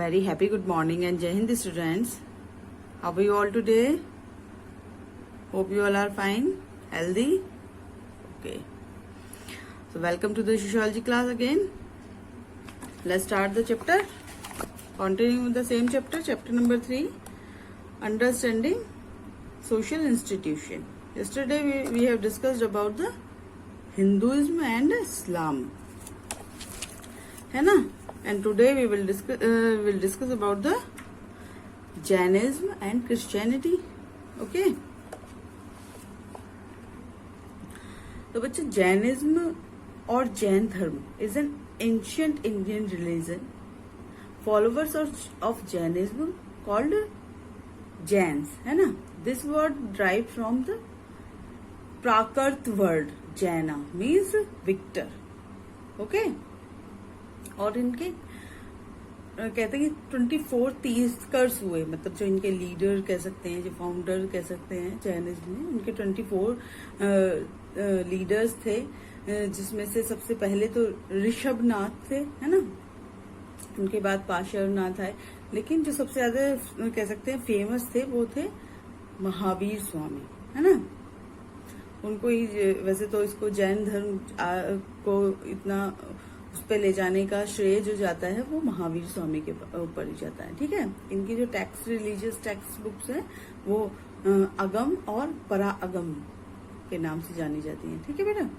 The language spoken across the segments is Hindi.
very happy good morning and Jai Hind students. How are you all today? Hope you all are fine, healthy. Okay. So welcome to the sociology class again. Let's start the chapter. Continuing with the same chapter, chapter number 3, understanding social institution. Yesterday we have discussed about the Hinduism and Islam. है ना? And today we will discuss about the Jainism and Christianity. Okay. तो बच्चे जैनिज्म और जैन धर्म is an ancient Indian religion. Followers of Jainism called Jains, है ना? This word derived from the Prakrit word Jaina means victor. Okay. और इनके कहते हैं कि 24 तीर्थंकर्स हुए, मतलब जो इनके लीडर कह सकते हैं, जो फाउंडर कह सकते हैं जैनिज्म में, उनके 24 लीडर्स थे, जिसमें से सबसे पहले तो ऋषभनाथ थे, है ना? उनके बाद पार्श्वनाथ आए, लेकिन जो सबसे ज्यादा कह सकते हैं फेमस थे वो थे महावीर स्वामी, है ना? उनको ही, वैसे तो इसको जैन धर्म को इतना उस पर ले जाने का श्रेय जो जाता है वो महावीर स्वामी के ऊपर ही जाता है, ठीक है? इनकी जो रिलीजियस टेक्स्ट बुक्स है वो अगम और पराअगम के नाम से जानी जाती हैं, ठीक है बेटा?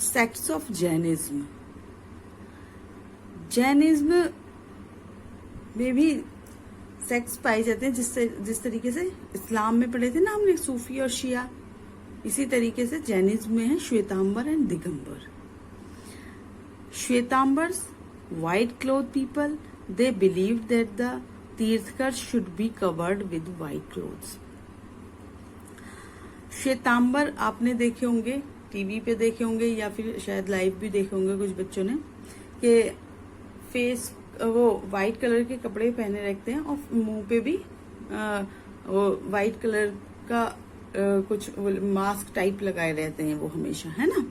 Sects of Jainism. जैनिज्म में भी सेक्ट्स पाए जाते हैं, जिस तरीके से इस्लाम में पढ़े थे ना हमने सूफी और शिया, इसी तरीके से जैनिज्म में है Shwetambar and Digambar. Shwetambars, white clothed people, they believed that the Tirthakars should be covered with white clothes. Shwetambar आपने देखे होंगे, टीवी पे देखे होंगे या फिर शायद लाइव भी देखे होंगे कुछ बच्चों ने, कि फेस वो व्हाइट कलर के कपड़े पहने रखते हैं और मुंह पे भी वो व्हाइट कलर का कुछ मास्क टाइप लगाए रहते हैं वो हमेशा, है ना?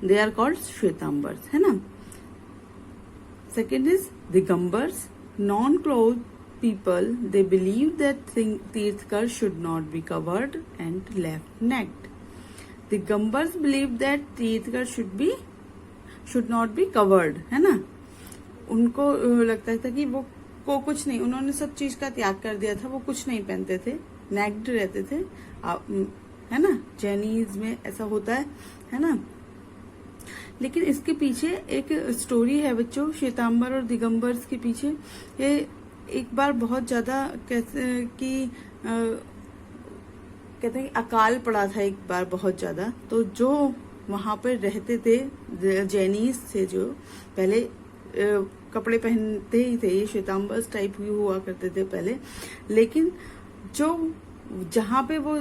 They are called Shwetambars, है ना? Second is Digambars, non-clothed people. They believe that Tirthakars should not be covered and left naked. Digambars believe that Tirthakars should not be covered, है ना? उनको लगता था कि वो को कुछ नहीं, उन्होंने सब चीज का त्याग कर दिया था, वो कुछ नहीं पहनते थे, नेक्ड रहते थे, है ना? जैनिज्म में ऐसा होता है ना? लेकिन इसके पीछे एक स्टोरी है बच्चों, श्वेतांबर और दिगंबर्स के पीछे. ये एक बार बहुत ज्यादा कहते हैं अकाल पड़ा था एक बार बहुत ज्यादा, तो जो वहां पर रहते थे जैनीस थे, जो पहले कपड़े पहनते ही थे, ये श्वेतांबर्स टाइप हुआ करते थे पहले, लेकिन जो जहां पे वो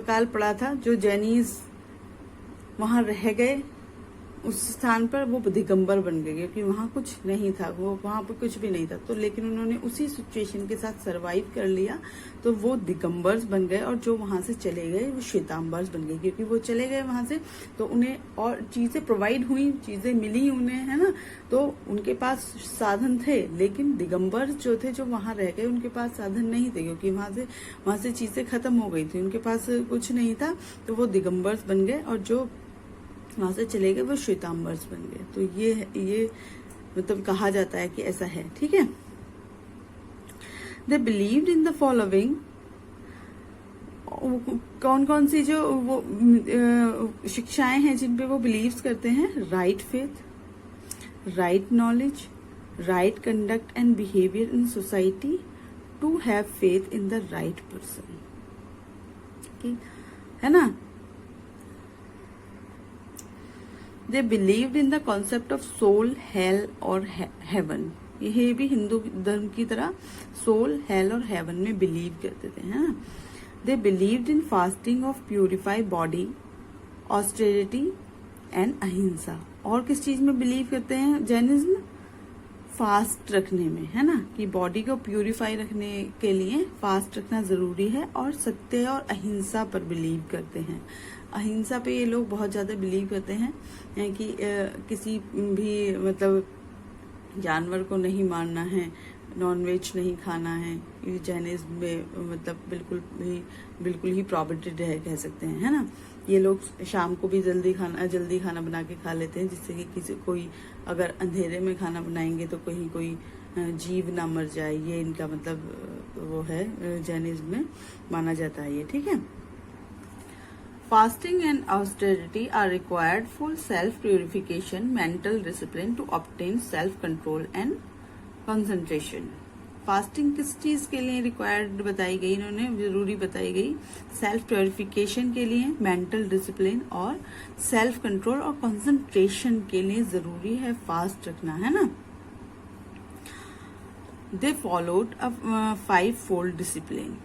अकाल पड़ा था, जो जैनीस वहां रह गए, उस स्थान पर वो दिगंबर बन गए, क्योंकि वहां कुछ नहीं था, वो वहां पर कुछ भी नहीं था, तो लेकिन उन्होंने उसी सिचुएशन के साथ सरवाइव कर लिया, तो वो दिगंबर्स बन गए, और जो वहां से चले गए वो श्वेतांबर्स बन गए, क्योंकि वो चले गए वहां से तो उन्हें और चीजें प्रोवाइड हुई, चीजें मिली उन्हें, है ना? तो उनके पास साधन थे, लेकिन दिगंबर्स जो थे, जो वहां रह गए, उनके पास साधन नहीं थे, क्योंकि वहां से चीजें खत्म हो गई थी, उनके पास कुछ नहीं था, तो वो दिगंबर्स बन गए, और जो वहां से चले गए वो श्वेतांबर्स बन गए. तो ये मतलब कहा जाता है कि ऐसा है, ठीक है? They believed in the following. कौन कौन सी जो वो शिक्षाएं हैं जिन पे वो बिलीव्स करते हैं? Right faith, right knowledge, right conduct and behaviour in society, to have faith in the right person, है ना? They believed in the concept of soul, hell और heaven. ये भी हिंदू धर्म की तरह soul, hell और heaven में बिलीव करते थे, है ना? They believed in fasting of purify body, austerity and अहिंसा. और किस चीज में बिलीव करते हैं जैनिज्म? फास्ट रखने में, है ना, कि बॉडी को प्यूरिफाई रखने के लिए फास्ट रखना जरूरी है, और सत्य और अहिंसा पर बिलीव करते हैं। अहिंसा पे ये लोग बहुत ज्यादा बिलीव करते हैं कि किसी भी मतलब जानवर को नहीं मारना है, नॉनवेज नहीं खाना है। ये जैनिज्म में मतलब बिल्कुल ही प्रॉबिटेड है, कह सकते हैं, है ना। ये लोग शाम को भी जल्दी खाना बना के खा लेते हैं, जिससे कि कोई अगर अंधेरे में खाना बनाएंगे तो कहीं कोई जीव ना मर जाए। ये इनका मतलब वो है, जैनिज्म में माना जाता है ये, ठीक है। Fasting and austerity are required for self-purification, mental discipline to obtain self-control and concentration. Fasting किस चीज के लिए रिक्वायर्ड बताई गई, इन्होंने जरूरी बताई गई, सेल्फ प्योरिफिकेशन के लिए, मेंटल डिसिप्लिन और सेल्फ कंट्रोल और कंसंट्रेशन के लिए जरूरी है फास्ट रखना, है ना। They followed a 5-fold discipline.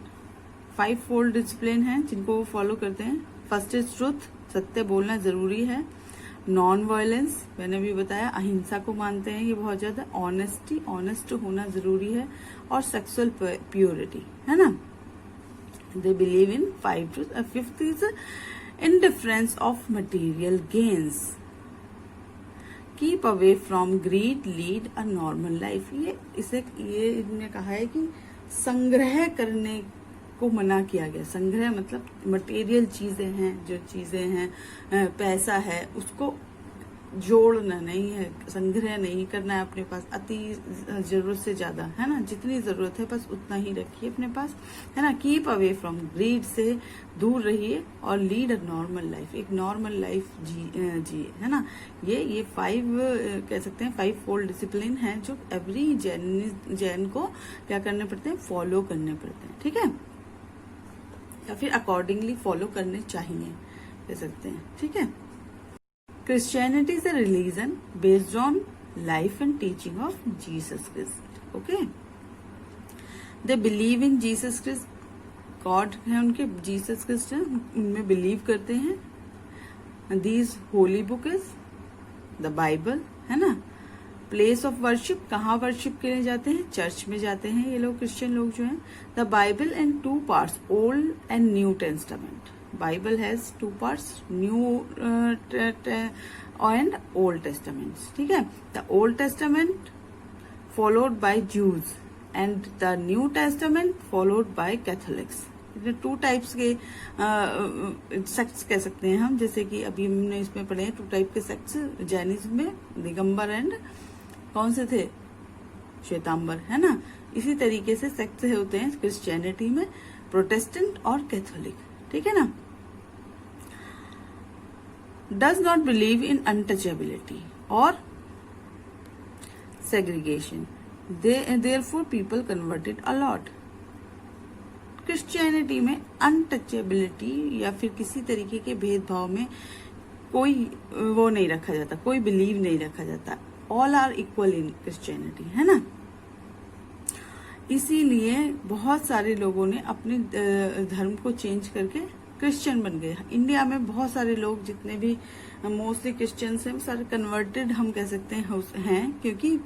5-fold discipline है जिनको वो फॉलो करते हैं। फर्स्ट इज ट्रुथ, सत्य बोलना जरूरी है। नॉन वायलेंस, मैंने भी बताया, अहिंसा को मानते हैं ये बहुत ज्यादा। ऑनेस्टी, ऑनेस्ट होना जरूरी है। और सेक्सुअल प्योरिटी, है ना। They believe in 5 truth. Fifth is indifference of material gains. Keep away from greed, lead a normal life. ये इन्होंने कहा है कि संग्रह करने को मना किया गया। संग्रह मतलब मटेरियल चीजें हैं, जो चीजें हैं, पैसा है, उसको जोड़ना नहीं है, संग्रह नहीं करना है अपने पास अति जरूरत से ज्यादा, है ना। जितनी जरूरत है बस उतना ही रखिए अपने पास, है ना। कीप अवे फ्रॉम ग्रीड, से दूर रहिए। और लीड अ नॉर्मल लाइफ, एक नॉर्मल लाइफ जी, है ना। ये 5 कह सकते हैं 5-fold डिसिप्लिन है जो एवरी जैन को क्या करने पड़ते हैं, फॉलो करने पड़ते हैं, ठीक है, या फिर अकॉर्डिंगली फॉलो करने चाहिए, कह सकते हैं, ठीक है। Christianity is a religion based on life and teaching of Jesus Christ. Okay? They believe in Jesus Christ. God है उनके, Jesus Christ है, उनमें बिलीव करते हैं। These holy book is the Bible, है ना। प्लेस ऑफ वर्शिप, कहाँ वर्शिप के लिए जाते हैं, चर्च में जाते हैं ये लोग, क्रिश्चियन लोग जो हैं। The Bible in 2 parts, old and new testament. Bible has 2 parts, New and Old Testaments, ठीक है। The Old Testament followed by Jews and the New Testament followed by Catholics. 2 types के सेक्ट्स कह सकते हैं हम, जैसे कि अभी हमने इसमें पढ़े हैं 2 टाइप के सेक्ट्स जैनिज्म में, दिगंबर एंड कौन से थे, श्वेतांबर, है ना। इसी तरीके से सेक्ट्स होते हैं क्रिश्चियनिटी में, प्रोटेस्टेंट और कैथोलिक, ठीक है ना। Does not believe in untouchability और segregation, therefore people converted a lot. Christianity में अनटचेबिलिटी या फिर किसी तरीके के भेदभाव में कोई वो नहीं रखा जाता, कोई बिलीव नहीं रखा जाता। All are equal in Christianity, है ना। इसीलिए बहुत सारे लोगों ने अपने धर्म को चेंज करके क्रिश्चियन बन गए। इंडिया में बहुत सारे लोग जितने भी मोस्टली क्रिश्चियंस हैं सारे कन्वर्टेड हम कह सकते हैं, क्योंकि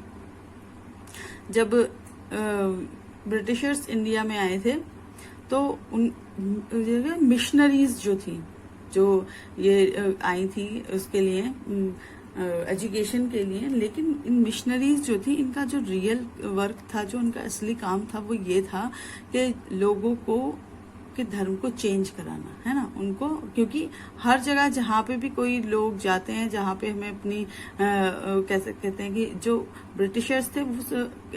जब ब्रिटिशर्स इंडिया में आए थे तो उन मिशनरीज जो थी, जो ये आई थी उसके लिए एजुकेशन के लिए, लेकिन इन मिशनरीज जो थी इनका जो रियल वर्क था, जो उनका असली काम था वो ये था कि लोगों को के धर्म को चेंज कराना, है ना उनको। क्योंकि हर जगह जहाँ पे भी कोई लोग जाते हैं, जहाँ पे हमें अपनी कैसे कहते हैं कि जो ब्रिटिशर्स थे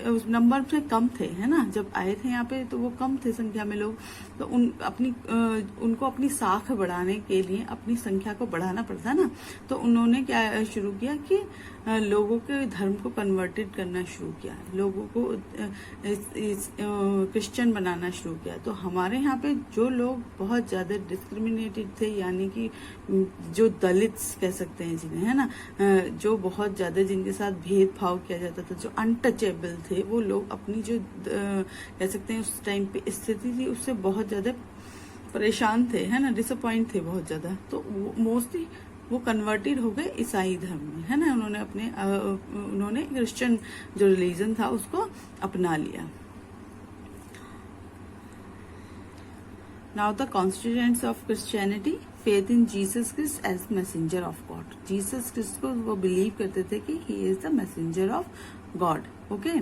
उस नंबर से कम थे, है ना। जब आए थे यहाँ पे तो वो कम थे संख्या में लोग, तो उनको अपनी साख बढ़ाने के लिए अपनी संख्या को बढ़ाना पड़ता ना। तो उन्होंने क्या शुरू किया कि लोगों के धर्म को कन्वर्टेड करना शुरू किया, लोगों को क्रिश्चियन बनाना शुरू किया। तो हमारे यहाँ पे जो लोग बहुत ज्यादा डिस्क्रिमिनेटेड थे, यानी कि जो दलित्स कह सकते हैं जिन्हें, है ना, जो बहुत ज्यादा जिनके साथ भेदभाव किया जाता था, जो अनटचेबल थे, वो लोग अपनी जो कह सकते हैं उस टाइम पे स्थिति थी उससे बहुत ज्यादा परेशान थे, है ना, डिसअपॉइंट थे बहुत ज्यादा। तो मोस्टली वो कन्वर्टेड हो गए ईसाई धर्म में, है ना। उन्होंने क्रिश्चियन जो रिलीजन था उसको अपना लिया। Now the constituents of Christianity, faith in Jesus Christ as messenger of God. Jesus Christ को वो बिलीव करते थे कि he is the messenger of God. Okay.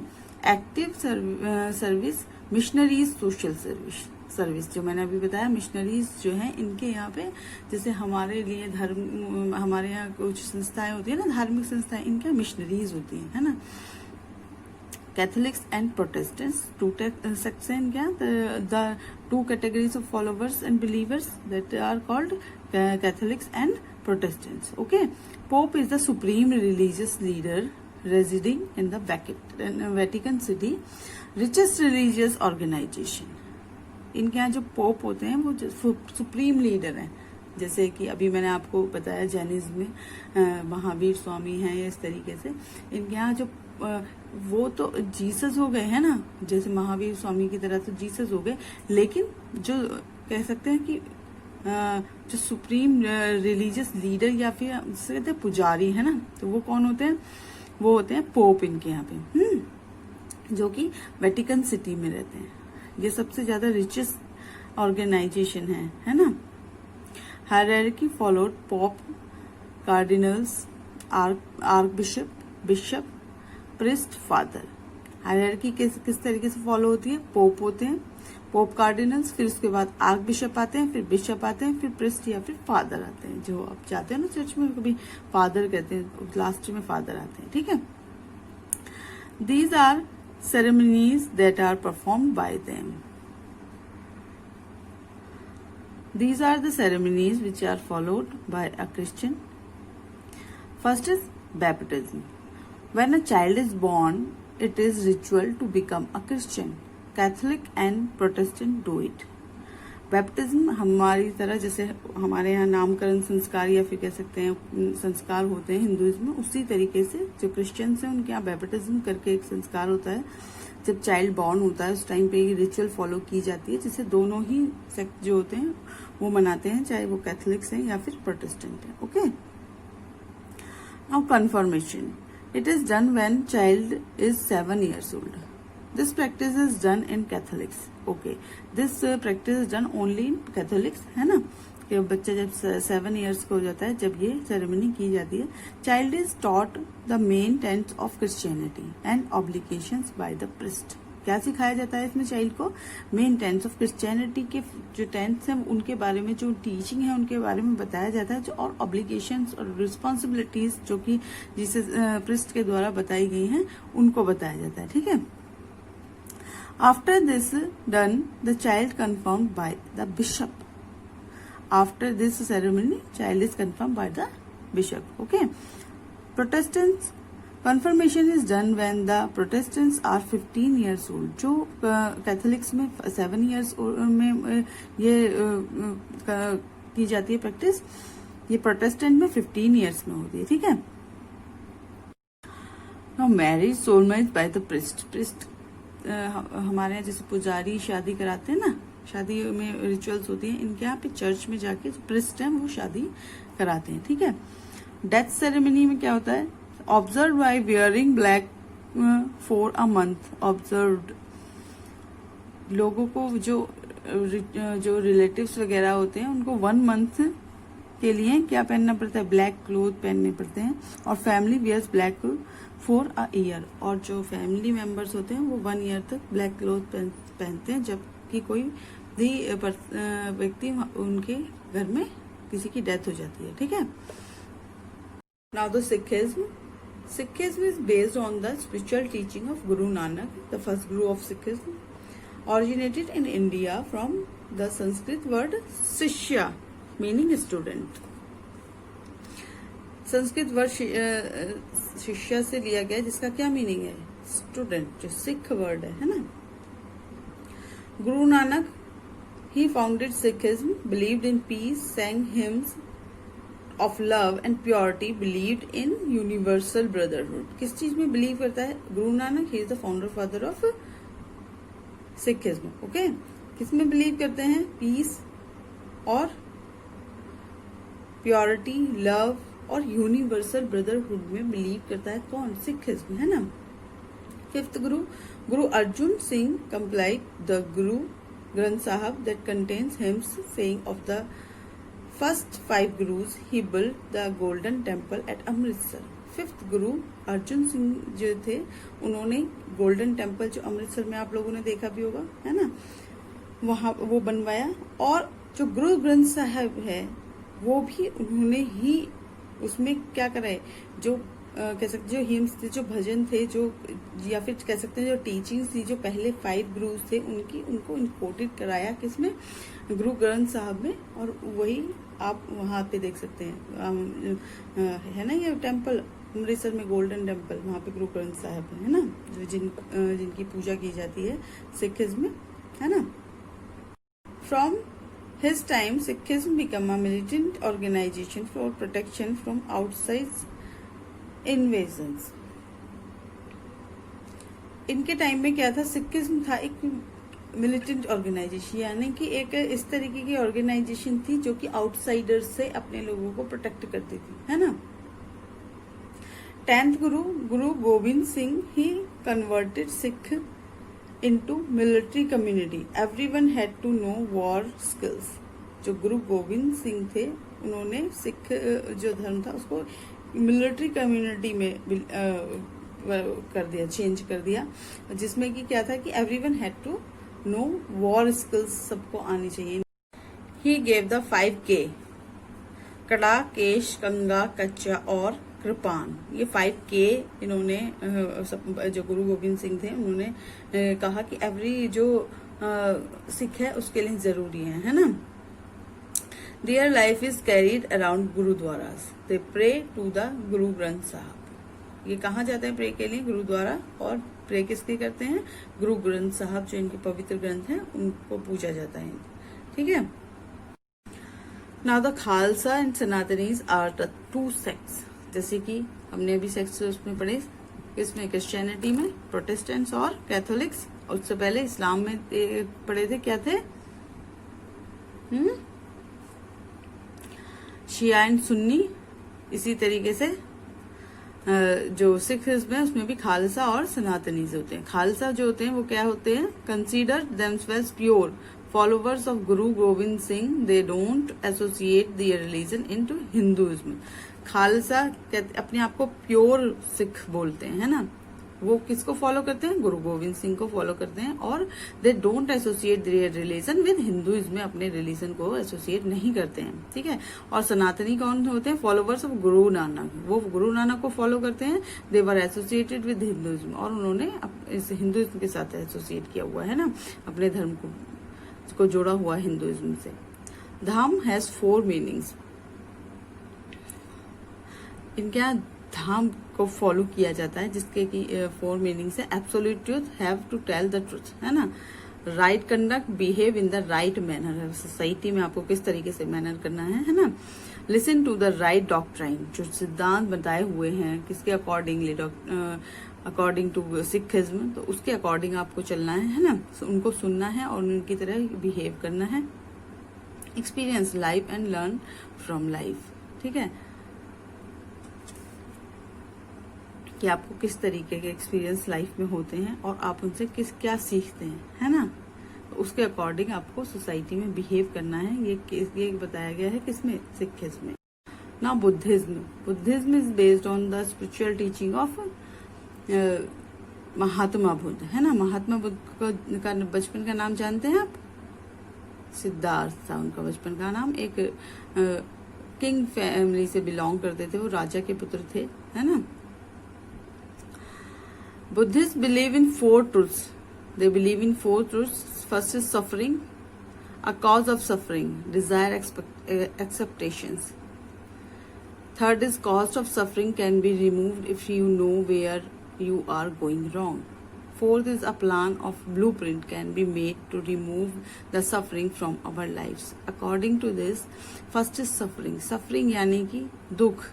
Active service, missionaries, social service जो मैंने अभी बताया, मिशनरीज जो हैं इनके यहाँ पे, जैसे हमारे लिए हमारे यहाँ कुछ संस्थाएं होती है ना, धार्मिक संस्थाएं, इनके मिशनरीज होती है ना। Catholics and Protestants, two sects हैं क्या, the two categories of followers and believers that are called Catholics and Protestants. Okay. Pope is the supreme religious leader residing in the Vatican City, richest religious organization। इनके यहाँ जो पोप होते हैं वो सुप्रीम लीडर हैं। जैसे कि अभी मैंने आपको बताया जैनिज्म में महावीर स्वामी हैं, इस तरीके से इनके यहाँ जो वो तो जीसस हो गए हैं ना, जैसे महावीर स्वामी की तरह तो जीसस हो गए, लेकिन जो कह सकते हैं कि जो सुप्रीम रिलीजियस लीडर या फिर कहते हैं पुजारी है ना, तो वो कौन होते हैं, वो होते हैं पोप इनके यहाँ पे, जो कि वेटिकन सिटी में रहते हैं। ये सबसे ज्यादा रिचेस्ट ऑर्गेनाइजेशन है ना। Hierarchy followed pope, cardinals, arc bishop, priest, father. Hierarchy किस तरीके से फॉलो होती है, पोप होते हैं, पोप, कार्डिनल्स, फिर उसके बाद आर्क बिशप आते हैं, फिर बिशप आते हैं, फिर प्रिस्ट या फिर फादर आते हैं। जो आप जाते हैं ना चर्च में, कभी फादर कहते हैं, लास्ट में फादर आते हैं। ठीक है। These are ceremonies that are performed by them. These are the ceremonies which are followed by a Christian. First is baptism. When a child is born, it is ritual to become a Christian. Catholic and Protestant do it. Baptism हमारी तरह जैसे हमारे यहाँ नामकरण संस्कार या फिर कह सकते हैं संस्कार होते हैं हिंदुइज्म में, उसी तरीके से जो क्रिश्चियंस हैं उनके यहाँ बैप्टिज्म करके एक संस्कार होता है। जब चाइल्ड बॉर्न होता है उस टाइम पे ये रिचुअल फॉलो की जाती है, जिसे दोनों ही सेक्ट जो होते हैं वो मनाते हैं, चाहे वो कैथोलिक्स हैं या फिर प्रोटेस्टेंट हैं। Okay. Now confirmation, it is done when child is 7 years old. This practice is done in Catholics. Okay, this practice is done only in Catholics, है ना, कि बच्चा जब 7 years का हो जाता है, जब ये सेरेमनी की जाती है। Child is taught the main tents of Christianity and obligations by the priest. क्या सिखाया जाता है इसमें चाइल्ड को, मेन टेंट्स ऑफ क्रिश्चियनिटी के जो टेंट्स हैं उनके बारे में, जो टीचिंग है उनके बारे में बताया जाता है, जो और ऑब्लिगेशंस और रिस्पॉन्सिबिलिटीज जो कि जिसे प्रिस्ट के द्वारा बताई गई हैं उनको बताया जाता है। ठीक है। After this done, the child confirmed by the bishop. After this ceremony, child is confirmed by the bishop. Okay. Protestants, confirmation is done when the Protestants are 15 years old. जो कैथोलिक्स में 7 years में ये की जाती है प्रैक्टिस, ये प्रोटेस्टेंट में 15 years में होती है। ठीक है। Now marriage, soul marriage by the priest. हमारे यहाँ जैसे पुजारी शादी कराते हैं ना, शादी में रिचुअल्स होती हैं, इनके यहाँ पे चर्च में जाके जो प्रिस्ट हैं वो शादी कराते हैं। ठीक है। डेथ सेरेमनी में क्या होता है, observe by wearing black for a month. Observed, लोगों को जो रिलेटिव्स वगैरह होते हैं उनको 1 month के लिए क्या पहनना पड़ता है, ब्लैक क्लोथ पहनने पड़ते हैं। और family wears black for a year, और जो फैमिली मेंबर्स होते हैं वो 1 year तक ब्लैक क्लोथ पहनते हैं, जबकि कोई भी व्यक्ति उनके घर में किसी की डेथ हो जाती है। ठीक है। Now the Sikhism is based on the spiritual teaching of Guru Nanak, the first guru of Sikhism, originated in India from the Sanskrit word Shishya, meaning student. Sanskrit word शिष्या से लिया गया, जिसका क्या मीनिंग है, स्टूडेंट, जो सिख वर्ड है ना। Guru Nanak, he founded Sikhism, believed in peace, sang hymns of love and purity, believed in universal brotherhood. किस चीज में बिलीव करता है गुरु नानक, ही is the founder father of Sikhism. Okay. किस में बिलीव करते हैं, पीस और प्योरिटी, लव और यूनिवर्सल ब्रदरहुड में बिलीव करता है कौन? सिखिज्म, है ना। Fifth Guru, Guru Arjun Singh complied the Guru Granth Sahib that contains hymns saying of the first 5 Gurus he built the Golden Temple at Amritsar. Fifth Guru Arjun Singh जो थे, उन्होंने गोल्डन टेम्पल जो अमृतसर में आप लोगों ने देखा भी होगा, है ना, वहां वो बनवाया। और जो गुरु ग्रंथ साहब है वो भी उन्होंने ही उसमें क्या करा है, जो कह सकते जो हिम्स थे, जो भजन थे, जो या फिर कह सकते हैं जो टीचिंग्स थी, जो पहले 5 गुरुज थे उनको इनकोटेड कराया किसमें? गुरु ग्रंथ साहब में। और वही आप वहां पे देख सकते हैं, है ना, ये टेम्पल अमृतसर में गोल्डन टेम्पल, वहां पे गुरु ग्रंथ साहब है ना, जिनकी पूजा की जाती है सिखिज्म में, है ना। From his time, Sikhism became a militant organization for protection from outside invasions. इनके टाइम में क्या था? सिखिज्म था एक मिलिटेंट ऑर्गेनाइजेशन, यानी कि एक इस तरीके की ऑर्गेनाइजेशन थी जो कि आउटसाइडर्स से अपने लोगों को प्रोटेक्ट करती थी, है ना। 10th गुरु, Guru Gobind Singh, he converted Sikh into military community. Everyone had to know war skills. जो गुरु गोविंद सिंह थे, उन्होंने सिख जो धर्म था उसको मिलिट्री कम्युनिटी में कर दिया, चेंज कर दिया, जिसमें कि क्या था कि everyone had to know war skills, सबको आनी चाहिए। He gave the 5K, कड़ा, केश, कंगा, कच्चा और कृपान। ये 5K इन्होंने जो गुरु गोविंद सिंह थे उन्होंने कहा कि एवरी जो सिख है उसके लिए जरूरी है ना। Their life is carried around gurdwaras, they pray to the Guru Granth साहब। ये कहाँ जाते हैं प्रे के लिए? गुरुद्वारा। और प्रे किसके करते हैं? गुरु ग्रंथ साहब, जो इनके पवित्र ग्रंथ हैं उनको पूजा जाता है, ठीक है। Now the Khalsa and Sanatanis are the 2 sects, जैसे कि हमने अभी सेक्ट्स उसमें पढ़े, इसमें क्रिश्चियनिटी में प्रोटेस्टेंट्स और कैथोलिक्स, उससे पहले इस्लाम में पढ़े थे, क्या थे? शिया एंड सुन्नी। इसी तरीके से जो सिखिज्म है उसमें भी खालसा और सनातनीज होते हैं। खालसा जो होते हैं वो क्या होते हैं? Consider themselves pure followers of Guru Gobind Singh, they don't associate their religion into Hinduism. Khalsa अपने आप को प्योर सिख बोलते हैं, है ना। वो किसको फॉलो करते हैं? गुरु गोविंद सिंह को फॉलो करते हैं। और दे don't associate their religion with Hinduism में अपने रिलीजन को एसोसिएट नहीं करते हैं, ठीक है। और सनातनी कौन होते हैं? फॉलोवर्स ऑफ गुरु नानक, वो गुरु नानक को फॉलो करते हैं। दे वर एसोसिएटेड विद हिंदुइज्म, और उन्होंने इस हिंदुइज्म के साथ एसोसिएट किया हुआ है ना, अपने धर्म को जोड़ा हुआ हिंदुइज्म से। धाम हैज 4 मीनिंग्स। इनके यहाँ धाम को फॉलो किया जाता है, जिसके की 4 मीनिंग्स है। Absolute truth, have to tell the truth, है ना। Right conduct, behave in the right manner, society में आपको किस तरीके से मैनर करना है ना। Listen to the right doctrine, जो सिद्धांत बताए हुए हैं किसके अकॉर्डिंगली, अकॉर्डिंग टू सिखिज्म, तो उसके अकॉर्डिंग आपको चलना है ना। उनको सुनना है और उनकी तरह बिहेव करना है। Experience life and learn from life, ठीक है, कि आपको किस तरीके के एक्सपीरियंस लाइफ में होते हैं और आप उनसे क्या सीखते हैं, है ना। तो उसके अकॉर्डिंग आपको सोसाइटी में बिहेव करना है। ये बताया गया है किसमें? सिखिज्म में। ना Buddhism is based on the spiritual teaching of Mahatma Buddha, है ना। महात्मा बुद्ध का बचपन का नाम जानते हैं आप? सिद्धार्थ था उनका बचपन का नाम। एक किंग फैमिली से बिलोंग करते थे, वो राजा के पुत्र थे, है ना। Buddhists believe in 4 truths. They believe in 4 truths. First is suffering, a cause of suffering, desire, acceptations. Third is cost of suffering can be removed if you know where you are going wrong. Fourth is a plan of blueprint can be made to remove the suffering from our lives. According to this, first is suffering. Suffering यानी कि दुख,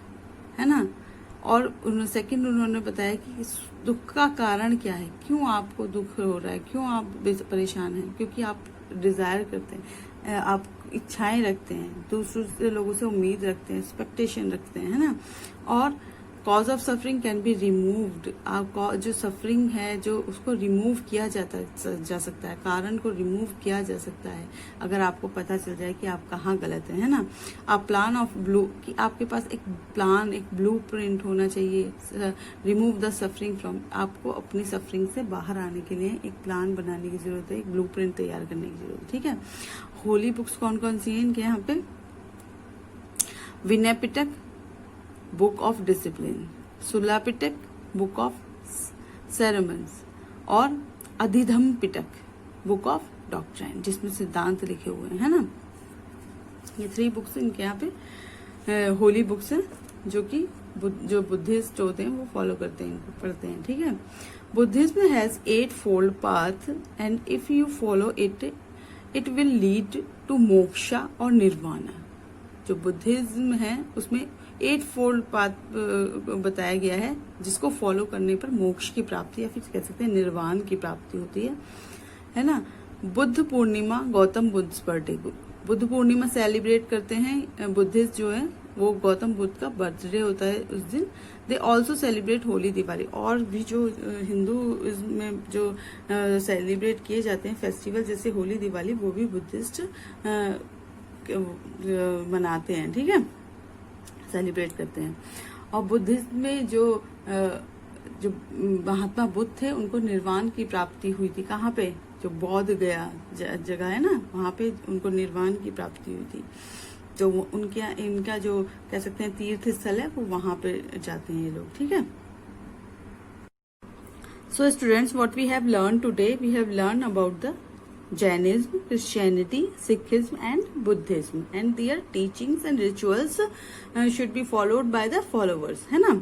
है ना। और सेकंड उन्होंने बताया कि दुख का कारण क्या है, क्यों आपको दुख हो रहा है, क्यों आप परेशान हैं, क्योंकि आप डिजायर करते हैं, आप इच्छाएं रखते हैं, दूसरों से लोगों से उम्मीद रखते हैं, एक्सपेक्टेशन रखते हैं, है ना। और cause of suffering can be removed, जो सफरिंग है जो उसको रिमूव किया जा सकता है, कारण को रिमूव किया जा सकता है अगर आपको पता चल जाए कि आप कहाँ गलत है ना। आप प्लान ऑफ ब्लू, कि आपके पास एक प्लान, एक ब्लू प्रिंट होना चाहिए। रिमूव द सफरिंग फ्रॉम, आपको अपनी सफरिंग से बाहर आने के लिए एक प्लान बनाने की जरूरत है, एक ब्लू प्रिंट तैयार करने की जरूरत है, ठीक है। होली बुक्स कौन कौन सी हैं इनके यहाँ पे? Vinaya Pitaka, book of discipline, सुला पिटक, बुक ऑफ सेरेमन्स, और अधिधम पिटक, बुक ऑफ डॉक्ट्राइन, जिसमें सिद्धांत लिखे हुए हैं, है ना। ये 3 बुक्स इनके यहाँ पे होली बुक्स हैं, जो कि जो बुद्धिस्ट होते हैं वो फॉलो करते हैं, इनको पढ़ते हैं, ठीक है। Buddhism has 8 fold path and if you follow it it will lead to moksha और निर्वाणा। जो बुद्धिज्म है उसमें 8 फोल्ड पाथ बताया गया है, जिसको फॉलो करने पर मोक्ष की प्राप्ति या फिर कह सकते हैं निर्वाण की प्राप्ति होती है ना। बुद्ध पूर्णिमा, गौतम बुद्ध बर्थडे, बुद्ध पूर्णिमा सेलिब्रेट करते हैं बुद्धिस्ट जो है, वो गौतम बुद्ध का बर्थडे होता है उस दिन। They also celebrate Holi, Diwali, और भी जो हिंदू में जो सेलिब्रेट किए जाते हैं फेस्टिवल जैसे होली दिवाली, वो भी बुद्धिस्ट मनाते हैं, ठीक है, सेलिब्रेट करते हैं। और बुद्धिज्म में जो महात्मा बुद्ध थे उनको निर्वाण की प्राप्ति हुई थी। कहाँ पे? जो बौद्ध गया जगह है ना, वहां पे उनको निर्वाण की प्राप्ति हुई थी। जो उनके इनका जो कह सकते हैं तीर्थ स्थल है, वो वहां पे जाते हैं ये लोग, ठीक है। So students, what we have learn today, we have learn about the Jainism, Christianity, Sikhism and Buddhism, and their teachings and rituals should be followed by the followers, है ना।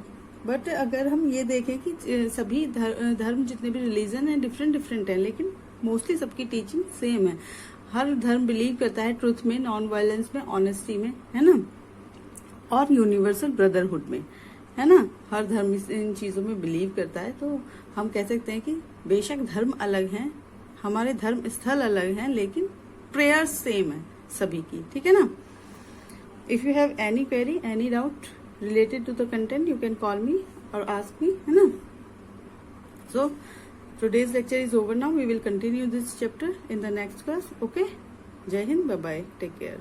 बट अगर हम ये देखें कि सभी धर्म जितने भी रिलीजन है डिफरेंट है, लेकिन मोस्टली सबकी टीचिंग सेम है। हर धर्म बिलीव करता है ट्रुथ में, नॉन वायलेंस में, ऑनेस्टी में, है ना, और यूनिवर्सल ब्रदरहुड में, है ना। हर धर्म इन चीजों में बिलीव करता है। तो हम कह सकते हैं कि बेशक धर्म अलग हैं, हमारे धर्म स्थल अलग हैं, लेकिन प्रेयर सेम है सभी की, ठीक है ना। If you have any query, any doubt related to the content, you can call me और आस्क मी, है ना। So today's lecture is over now, we will continue this chapter in the next class. Okay, जय हिंद, बाय बाय, टेक केयर।